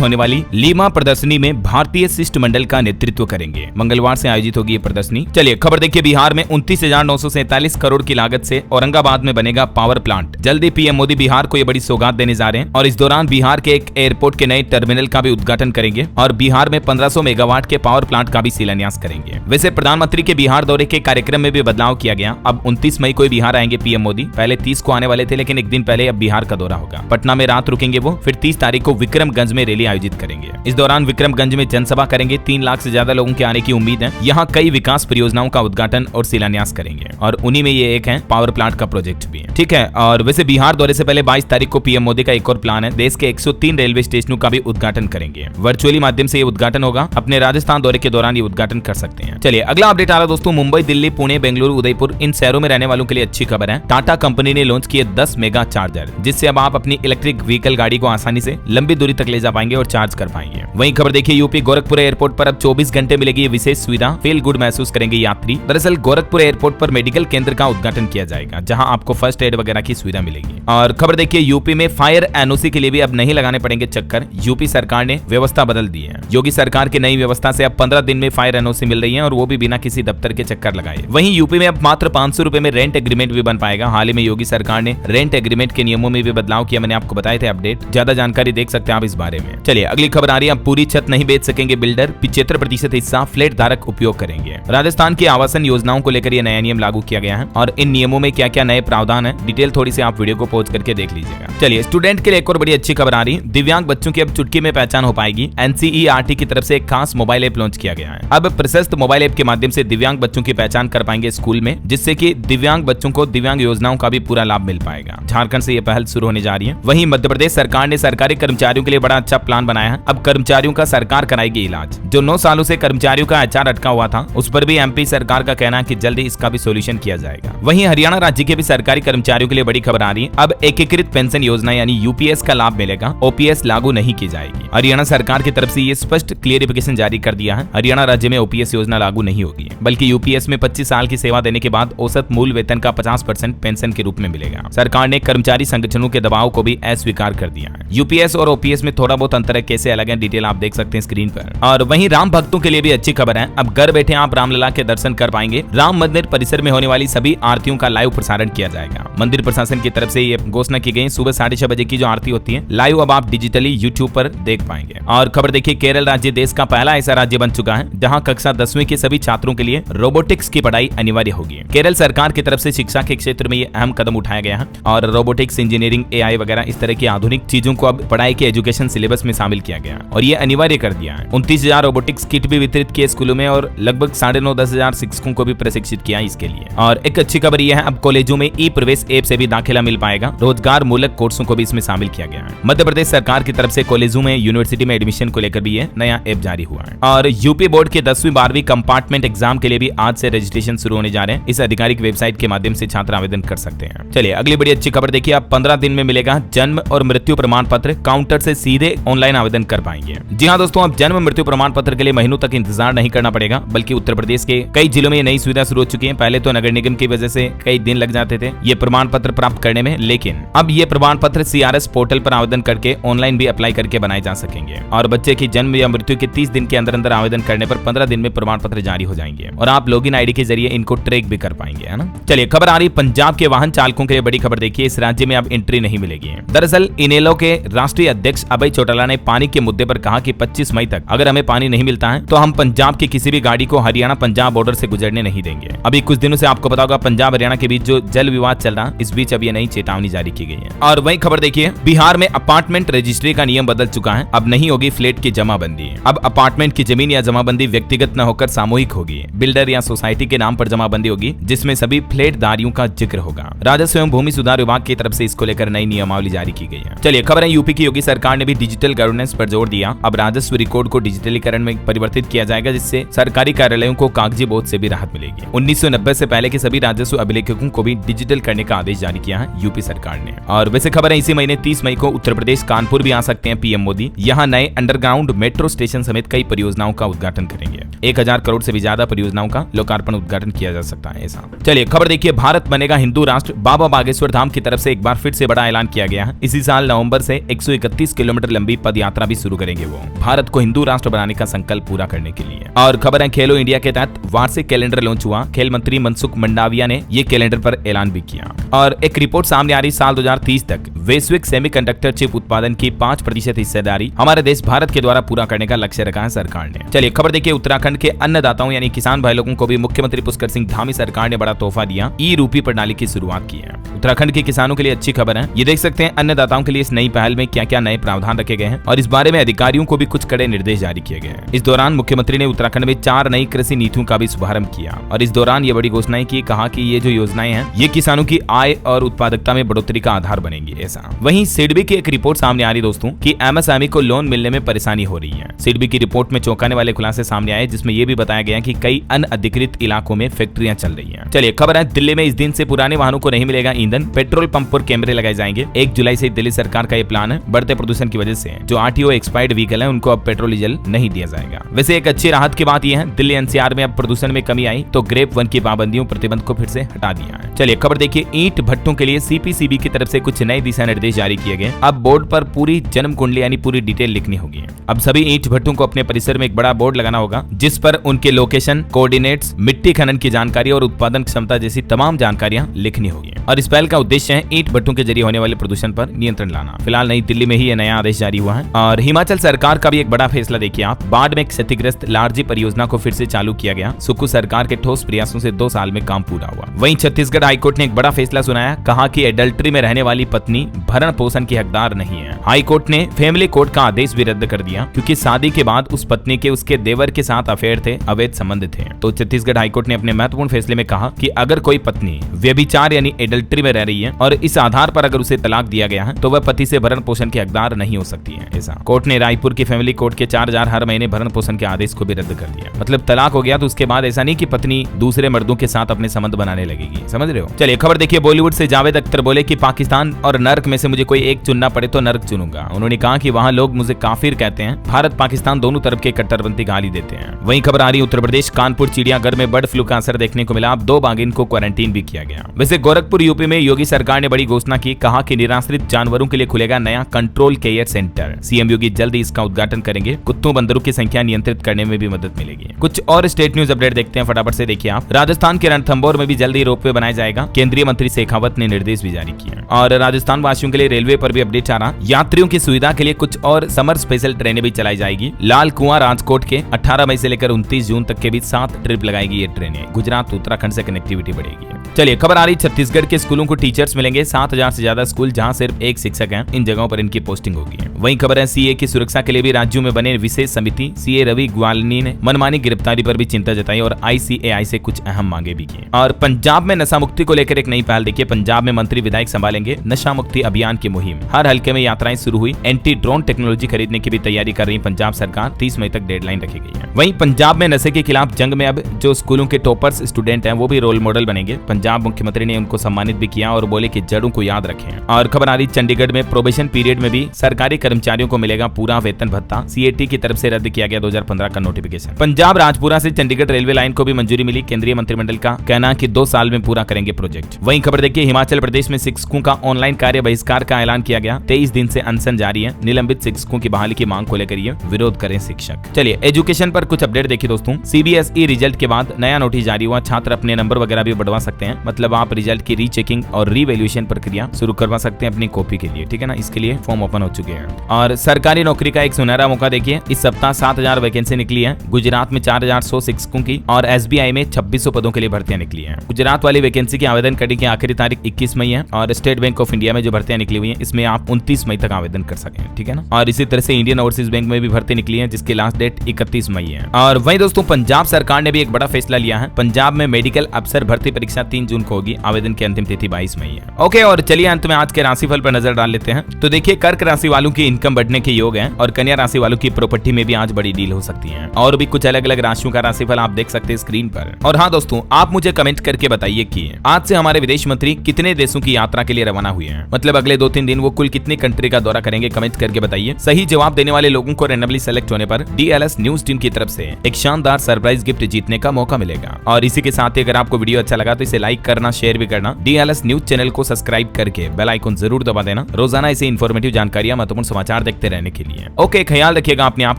होने वाली लीमा प्रदर्शनी में भारतीय शिष्टमंडल का नेतृत्व करेंगे। मंगलवार से आयोजित होगी ये प्रदर्शनी। चलिए खबर देखिए, बिहार में 29,947 करोड़ की लागत से औरंगाबाद में बनेगा पावर प्लांट। जल्दी पीएम मोदी बिहार को ये बड़ी सौगात देने जा रहे हैं और इस दौरान बिहार के एक एयरपोर्ट के नए टर्मिनल का भी उद्घाटन करेंगे और बिहार में 1500 मेगावाट के पावर प्लांट का भी शिलान्यास करेंगे। वैसे प्रधानमंत्री के बिहार दौरे के कार्यक्रम में भी बदलाव किया गया। अब 29 मई को बिहार आएंगे पीएम मोदी। पहले 30 को आने वाले थे, लेकिन एक दिन पहले अब बिहार का दौरा होगा। पटना में रात रुकेंगे वो, फिर 30 तारीख को विक्रमगंज में रैली आयोजित करेंगे। इस दौरान विक्रमगंज में जनसभा करेंगे। 3 लाख से ज्यादा लोगों के आने की उम्मीद है। यहाँ कई विकास परियोजनाओं का उद्घाटन और शिलान्यास करेंगे और उन्हीं में ये एक है पावर प्लांट का प्रोजेक्ट भी है। ठीक है। और वैसे बिहार दौरे से पहले 22 तारीख को पीएम मोदी का एक और प्लान है। देश के 103 रेलवे स्टेशनों का भी उद्घाटन करेंगे। वर्चुअली माध्यम से ये उद्घाटन होगा। अपने राजस्थान दौरे के दौरान ये उद्घाटन कर सकते हैं। चलिए अगला अपडेट आ रहा दोस्तों, मुंबई, दिल्ली, पुणे, बेंगलुरु, उदयपुर इन शहरों में रहने वालों के लिए अच्छी खबर है। टाटा कंपनी ने लॉन्च किए 10 मेगा चार्जर, जिससे अब आप अपनी इलेक्ट्रिक व्हीकल गाड़ी को आसानी से लंबी दूरी तक ले जा पाएंगे और चार्ज कर पाएंगे। वहीं खबर देखिए, यूपी गोरखपुर एयरपोर्ट पर अब 24 घंटे मिलेगी विशेष सुविधा। फील गुड महसूस करेंगे यात्री। दरअसल गोरखपुर एयरपोर्ट पर मेडिकल केंद्र का उद्घाटन किया जाएगा, जहां आपको फर्स्ट एड वगैरह की सुविधा मिलेगी। और खबर देखिए, यूपी में फायर एनओसी के लिए भी अब नहीं लगाने पड़ेंगे चक्कर। यूपी सरकार ने व्यवस्था बदल दी है। योगी सरकार की नई व्यवस्था से अब 15 दिन में फायर एनओसी मिल रही है और वो भी बिना किसी दफ्तर के चक्कर लगाए। वहीं यूपी में अब मात्र 500 रुपए में रेंट एग्रीमेंट भी बन पाएगा। हाल ही में योगी सरकार ने रेंट एग्रीमेंट के नियमों में भी बदलाव किया। मैंने आपको बताए थे अपडेट। ज्यादा जानकारी देख सकते हैं आप इस बारे में। चलिए अगली खबर आ रही है, अब पूरी छत नहीं बेच सकेंगे बिल्डर। 75% हिस्सा फ्लैट धारक उपयोग करेंगे। राजस्थान की आवासन योजनाओं को लेकर यह नया नियम लागू किया गया है और इन नियमों में क्या क्या नए प्रावधान है, डिटेल थोड़ी सी आप वीडियो को पॉज करके देख लीजिएगा। चलिए स्टूडेंट के लिए एक और बड़ी अच्छी खबर आ रही है, दिव्यांग बच्चों की अब चुटकी में पहचान हो पाएगी। एनसीईआरटी की तरफ से एक खास मोबाइल ऐप लॉन्च किया गया है। अब प्रशस्त मोबाइल ऐप के माध्यम से दिव्यांग बच्चों की पहचान कर पाएंगे स्कूल में, जिससे कि दिव्यांग बच्चों को दिव्यांग योजनाओं का भी पूरा लाभ मिल पाएगा। झारखंड से यह पहल शुरू होने जा रही है। वहीं मध्य प्रदेश सरकार ने सरकारी कर्मचारियों के लिए बड़ा अच्छा प्लान बनाया है। अब कर्मचारियोयों का सरकार कराएगी इलाज। जो 9 सालों से कर्मचारियों का एचआर अटका हुआ था, उस पर भी एमपी सरकार का कहना है कि जल्दी इसका भी सोल्यूशन किया जाएगा। वहीं हरियाणा राज्य के भी सरकारी कर्मचारियों के लिए बड़ी खबर आ रही है। अब एकीकृत पेंशन योजना यानी यूपीएस का लाभ मिलेगा। ओपीएस लागू नहीं की जाएगी। हरियाणा सरकार की तरफ से ये स्पष्ट क्लियरिफिकेशन जारी कर दिया है। हरियाणा राज्य में ओपीएस योजना लागू नहीं होगी, बल्कि यूपीएस में 25 साल की सेवा देने के बाद औसत मूल वेतन का 50% पेंशन के रूप में मिलेगा। सरकार ने कर्मचारी संगठनों के दबाव को भी अस्वीकार कर दिया है। यूपीएस और ओपीएस में थोड़ा बहुत अंतर है, कैसे अलग है डिटेल आप देख सकते हैं स्क्रीन पर। और वहीं राम भक्तों के लिए भी अच्छी खबर है। अब घर बैठे आप रामलला के दर्शन कर पाएंगे। राम मंदिर परिसर में होने वाली सभी आरतियों का लाइव प्रसारण किया जाएगा। मंदिर प्रशासन की तरफ से ये घोषणा की गई। सुबह 6:30 बजे की जो आरती होती है लाइव अब आप डिजिटली यूट्यूब पर देख पाएंगे। और खबर देखिए, केरल राज्य देश का पहला ऐसा राज्य बन चुका है जहां कक्षा 10वीं के सभी छात्रों के लिए रोबोटिक्स की पढ़ाई अनिवार्य होगी। केरल सरकार की तरफ से शिक्षा के क्षेत्र में ये अहम कदम उठाया गया है और रोबोटिक्स, इंजीनियरिंग, एआई वगैरह इस तरह की आधुनिक चीजों को अब पढ़ाई के एजुकेशन सिलेबस में शामिल किया गया और ये अनिवार्य कर दिया है। 29,000 रोबोटिक्स किट भी वितरित किए स्कूलों में और लगभग 9,500-10,000 शिक्षकों को भी प्रशिक्षित किया इसके लिए। और एक अच्छी खबर यह है, अब कॉलेजों में ई प्रवेश ऐप से भी दाखिला मिल पाएगा। रोजगार मूलक कोर्सों को भी इसमें शामिल किया गया है। मध्य प्रदेश सरकार की तरफ से कॉलेजों में, यूनिवर्सिटी में एडमिशन को लेकर भी ये नया ऐप जारी हुआ है। और यूपी बोर्ड के 10वीं 12वीं कंपार्टमेंट एग्जाम के लिए भी आज से रजिस्ट्रेशन शुरू होने जा रहे हैं। इस आधिकारिक वेबसाइट के माध्यम से छात्र आवेदन कर सकते हैं। चलिए अगली बड़ी अच्छी खबर देखिए, अब 15 दिन में मिलेगा जन्म और मृत्यु प्रमाण पत्र। काउंटर से सीधे ऑनलाइन आवेदन कर पाएंगे। जी हाँ दोस्तों, अब जन्म मृत्यु प्रमाण पत्र के लिए महीनों तक इंतजार नहीं करना पड़ेगा, बल्कि उत्तर प्रदेश के कई जिलों में ये नई सुविधा शुरू हो चुकी है। पहले तो नगर निगम की वजह से कई दिन लग जाते थे ये प्रमाण पत्र प्राप्त करने में, लेकिन अब ये प्रमाण पत्र सीआरएस पोर्टल पर आवेदन करके ऑनलाइन भी अप्लाई करके बनाए जा सकेंगे। और बच्चे की जन्म या मृत्यु के 30 दिन के अंदर अंदर आवेदन करने पर 15 दिन में प्रमाण पत्र जारी हो जाएंगे और आप लॉगिन आईडी के जरिए इनको ट्रैक भी कर पाएंगे, है ना। चलिए खबर आ रही पंजाब के वाहन चालकों के लिए बड़ी खबर देखिए, इस राज्य में अब एंट्री नहीं मिलेगी। दरअसल इनेलो के राष्ट्रीय अध्यक्ष अभय चौटाला ने पानी के मुद्दे पर कहा कि 25 मई तक अगर हमें पानी नहीं मिलता है तो हम पंजाब की किसी भी गाड़ी को हरियाणा पंजाब बॉर्डर से गुजरने नहीं देंगे। अभी कुछ दिनों से आपको पता होगा पंजाब हरियाणा के बीच जो जल विवाद चल रहा है, इस बीच अब ये नई चेतावनी जारी की गई है। और वही खबर देखिए, बिहार में अपार्टमेंट रजिस्ट्री का नियम बदल चुका है। अब नहीं होगी फ्लैट की जमाबंदी। अब अपार्टमेंट की जमीन या जमाबंदी व्यक्तिगत न होकर सामूहिक होगी। बिल्डर या सोसाइटी के नाम पर जमाबंदी होगी, जिसमें सभी फ्लैटधारियों का जिक्र होगा। राजस्व एवं भूमि सुधार विभाग की तरफ से इसको लेकर नई नियमावली जारी की गई है। चलिए खबर है, यूपी की योगी सरकार ने भी डिजिटल गवर्नेंस पर जोर दिया। अब राजस्व रिकॉर्ड को डिजिटलीकरण में परिवर्तित किया जाएगा, जिससे सरकारी कार्यालयों को कागजी बोझ से भी राहत मिलेगी। 1990 से पहले के सभी राजस्व अभिलेखों को भी डिजिटल करने का आदेश जारी किया है यूपी सरकार ने। और वैसे खबर है, इसी महीने 30 मई को उत्तर प्रदेश कानपुर भी आ सकते हैं पीएम मोदी। यहाँ नए अंडरग्राउंड मेट्रो स्टेशन समेत कई परियोजनाओं का उद्घाटन करेंगे। 1000 करोड़ से भी ज्यादा परियोजनाओं का लोकार्पण उद्घाटन किया जा सकता है ऐसा। चलिए खबर देखिए, भारत बनेगा हिंदू राष्ट्र। बाबा बागेश्वर धाम की तरफ से एक बार फिर से बड़ा ऐलान किया गया है। इसी साल नवंबर से 131 किलोमीटर लंबी पद यात्रा भी शुरू करेंगे वो, भारत को हिंदू राष्ट्र बनाने का संकल्प पूरा करने के लिए। और खबर है खेलो इंडिया के तहत वार्षिक कैलेंडर लॉन्च हुआ। खेल मंत्री मनसुख मंडाविया ने ये कैलेंडर पर ऐलान भी किया। और एक रिपोर्ट सामने आ रही, साल 2030 तक वैश्विक सेमीकंडक्टर चिप उत्पादन की 5% हिस्सेदारी हमारे देश भारत के द्वारा पूरा करने का लक्ष्य रखा है सरकार ने। चलिए खबर देखिए, उत्तराखंड के अन्नदाताओं यानी किसान भाई लोगों को भी मुख्यमंत्री पुष्कर सिंह धामी सरकार ने बड़ा तोहफा दिया, ई रूपी प्रणाली की शुरुआत की है। उत्तराखंड के किसानों के लिए अच्छी खबर है। ये देख सकते हैं अन्नदाताओं के लिए इस नई पहल में क्या क्या नए प्रावधान रखे गए हैं और इस बारे में अधिकारियों को भी कुछ कड़े निर्देश जारी किए गए हैं। इस दौरान मुख्यमंत्री ने उत्तराखंड में 4 नई कृषि नीतियों का भी शुभारंभ किया और इस दौरान ये बड़ी घोषणाएं की, कहा कि ये जो योजनाएं हैं ये किसानों की आय और उत्पादकता में बढ़ोतरी का आधार बनेंगी। ऐसा वहीं सिडबी की एक रिपोर्ट सामने आ रही दोस्तों कि एमएसएमई को लोन मिलने में परेशानी हो रही है। सिडबी की रिपोर्ट में चौंकाने वाले खुलासे सामने आए, जिसमें यह भी बताया गया कि कई अनअधिकृत इलाकों में फैक्ट्रियां चल रही हैं। चलिए खबर है, दिल्ली में इस दिन से पुराने वाहनों को नहीं मिलेगा ईंधन, पेट्रोल पंप पर कैमरे लगाए जाएंगे। 1 जुलाई से दिल्ली सरकार का ये प्लान है। बढ़ते प्रदूषण की वजह से जो आरटीओ एक्सपायर्ड व्हीकल है उनको अब पेट्रोल डीजल नहीं दिया जाएगा। वैसे एक अच्छी राहत की बात यह है, दिल्ली एनसीआर में अब प्रदूषण में कमी आई तो ग्रेप 1 की पाबंदियों प्रतिबंध को फिर से हटा दिया है। चलिए खबर देखिए, ईंट भट्टों के लिए सीपीसीबी की तरफ से कुछ नए दिशा निर्देश जारी किए गए। अब बोर्ड पर पूरी जन्म कुंडली यानी पूरी डिटेल लिखनी होगी। अब सभी ईंट भट्टों को अपने परिसर में एक बड़ा बोर्ड लगाना होगा जिस पर उनके लोकेशन, कोऑर्डिनेट्स, मिट्टी खनन की जानकारी और उत्पादन क्षमता जैसी तमाम जानकारियां लिखनी होगी। और इस पहल का उद्देश्य है ईंट भट्टों के जरिए होने वाले प्रदूषण पर नियंत्रण लाना। फिलहाल नई दिल्ली में ही यह नया आदेश जारी हुआ है। और हिमाचल सरकार का भी एक बड़ा फैसला देखिए आप, बाढ़ में क्षतिग्रस्त लारजी परियोजना को फिर से चालू किया गया। सुक्खू सरकार के ठोस प्रयासों से 2 साल में काम पूरा हुआ। वहीं छत्तीसगढ़ हाईकोर्ट ने एक बड़ा फैसला सुनाया, कहा कि एडल्ट्री में रहने वाली पत्नी भरण पोषण की हकदार नहीं है। हाईकोर्ट ने फैमिली कोर्ट का आदेश भी रद्द कर दिया क्योंकि शादी के बाद उस पत्नी के उसके देवर के साथ अफेयर थे, अवैध संबंध थे। तो छत्तीसगढ़ हाईकोर्ट ने अपने महत्वपूर्ण फैसले में कहा कि अगर कोई पत्नी व्यभिचार यानी एडल्ट्री में रह रही है और इस आधार पर अगर उसे तलाक दिया गया है तो वह पति से भरण पोषण की हकदार नहीं हो सकती है। ऐसा कोर्ट ने रायपुर की फैमिली कोर्ट के 4000 हर महीने भरण पोषण के आदेश को भी रद्द कर दिया। मतलब तलाक हो गया तो उसके बाद ऐसा नहीं कि पत्नी दूसरे मर्दों के साथ अपने संबंध बनाने लगेगी, समझ रहे हो। चलिए खबर देखिए, बॉलीवुड से जावेद अख्तर बोले कि पाकिस्तान और नर्क में से मुझे कोई एक चुनना पड़े तो नर्क चुनूंगा। उन्होंने कहा कि वहां लोग मुझे काफिर कहते हैं, भारत पाकिस्तान दोनों तरफ के कट्टरपंथी गाली देते हैं। वहीं खबर आ रही, उत्तर प्रदेश कानपुर चिड़ियाघर में बर्ड फ्लू का असर देखने को मिला। अब 2 बाघिन को क्वारंटीन भी किया गया। वैसे गोरखपुर यूपी में योगी सरकार ने बड़ी घोषणा की, कहा कि निराश्रित जानवरों के लिए खुलेगा नया कंट्रोल केयर सेंटर। सीएम योगी जल्द ही इसका उद्घाटन करेंगे। कुत्तों बंदरों की संख्या नियंत्रित करने में भी मदद मिलेगी। कुछ और स्टेट न्यूज अपडेट देखते हैं फटाफट से, देखिए आप। राजस्थान के रणथंभौर में भी जल्द ही रोपवे बनाया जाएगा, केंद्रीय मंत्री शेखावत ने निर्देश भी जारी किया। और राजस्थान वासियों के लिए रेलवे पर भी अपडेट आ रहा, यात्रियों की सुविधा के लिए कुछ और समर स्पेशल ट्रेनें भी चलाई जाएगी। लाल कुआं राजकोट के 18 मई से लेकर 29 जून तक के बीच 7 ट्रिप लगाएगी ये ट्रेनें। गुजरात उत्तराखंड से कनेक्टिविटी बढ़ेगी। चलिए खबर आ रही, छत्तीसगढ़ के स्कूलों को टीचर्स मिलेंगे। 7000 से ज्यादा स्कूल जहां सिर्फ 1 शिक्षक है, इन जगहों पर इनकी पोस्टिंग होगी। वहीं खबर है, सीए की सुरक्षा के लिए भी राज्यों में बने विशेष समिति। सीए रवि ग्वालनी ने मनमानी गिरफ्तारी पर भी चिंता जताई और आईसीएआई से कुछ अहम मांगे भी की। और पंजाब में नशा मुक्ति को लेकर एक नई पहल देखिए, पंजाब में मंत्री विधायक संभालेंगे नशा मुक्ति अभियान की मुहिम। हर हल्के में यात्राएं शुरू हुई। एंटी ड्रोन टेक्नोलॉजी खरीदने की भी तैयारी कर रही पंजाब सरकार। 30 मई तक डेडलाइन रखी गई है। वहीं पंजाब में नशे के खिलाफ जंग में अब जो स्कूलों के टॉपर्स स्टूडेंट हैं वो भी रोल मॉडल बनेंगे। पंजाब मुख्यमंत्री ने उनको सम्मानित भी किया और बोले कि जड़ों को याद रखें। और खबर आ रही, चंडीगढ़ में प्रोबेशन पीरियड में भी सरकारी कर्मचारियों को मिलेगा पूरा वेतन भत्ता। सीएटी की तरफ से रद्द किया गया 2015 का नोटिफिकेशन। पंजाब राजपुरा से चंडीगढ़ रेलवे लाइन को भी मंजूरी मिली। केंद्रीय मंत्रिमंडल का कहना कि 2 साल में पूरा करेंगे प्रोजेक्ट। वहीं खबर देखिए, हिमाचल प्रदेश में शिक्षकों का ऑनलाइन कार्य बहिष्कार का ऐलान किया गया। 23 दिन से अनशन जारी है। निलंबित शिक्षकों की बहाली की मांग को लेकर ये विरोध करें शिक्षक। चलिए एजुकेशन पर कुछ अपडेट देखिए दोस्तों। सीबीएसई रिजल्ट के बाद नया नोटिस जारी हुआ। छात्र अपने नंबर वगैरह भी बढ़वा सकते हैं। मतलब आप रिजल्ट की रीचेकिंग और रीवैल्यूएशन प्रक्रिया शुरू करवा सकते हैं अपनी कॉपी के लिए, ठीक है ना। इसके लिए फॉर्म ओपन हो चुके हैं। और सरकारी नौकरी का एक सुनहरा मौका देखिए, इस सप्ताह 7000 वैकेंसी निकली है। गुजरात में 4100 शिक्षकों की और एसबीआई में 2600 पदों के लिए भर्तियां निकली हैं। गुजरात वाली वैकेंसी की आवेदन करने की आखिरी तारीख 21 मई है। और स्टेट बैंक ऑफ इंडिया में जो भर्तियां निकली हुई है इसमें आप 29 मई तक आवेदन कर सकें, ठीक है ना। और इसी तरह से इंडियन ओवरसीज बैंक में भी भर्ती निकली है जिसकी लास्ट डेट 31 मई है। और वहीं दोस्तों पंजाब सरकार ने भी एक बड़ा फैसला लिया है। पंजाब में मेडिकल अफसर भर्ती परीक्षा 3 जून को होगी। आवेदन की अंतिम तिथि 22 मई है। ओके, और चलिए अंत में आज के राशिफल पर नजर डाल लेते हैं। तो देखिए, कर्क राशि वालों की इनकम बढ़ने के योग हैं और कन्या राशि वालों की प्रॉपर्टी में भी आज बड़ी डील हो सकती है। और भी कुछ अलग अलग राशियों का राशिफल आप देख सकते हैं स्क्रीन पर। और हाँ दोस्तों, आप मुझे कमेंट करके बताइए कि आज से हमारे विदेश मंत्री कितने देशों की यात्रा के लिए रवाना हुए हैं। मतलब अगले 2-3 दिन वो कुल कितनी कंट्री का दौरा करेंगे, कमेंट करके बताइए। सही जवाब देने वाले लोगों को रैंडमली सेलेक्ट होने पर डीएलएस न्यूज टीम की तरफ से एक शानदार सरप्राइज गिफ्ट जीतने का मौका मिलेगा। और इसी के साथ ही अगर आपको वीडियो अच्छा लगा तो इसे लाइक लाइक करना, शेयर भी करना। DLS न्यूज चैनल को सब्सक्राइब करके बेल आइकन जरूर दबा देना रोजाना ऐसे इन्फॉर्मेटिव जानकारियां, महत्वपूर्ण समाचार देखते रहने के लिए। ओके, ख्याल रखिएगा अपने आप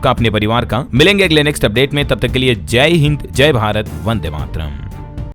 का, अपने परिवार का। मिलेंगे अगले नेक्स्ट अपडेट में, तब तक के लिए जय हिंद, जय भारत, वंदे मातरम।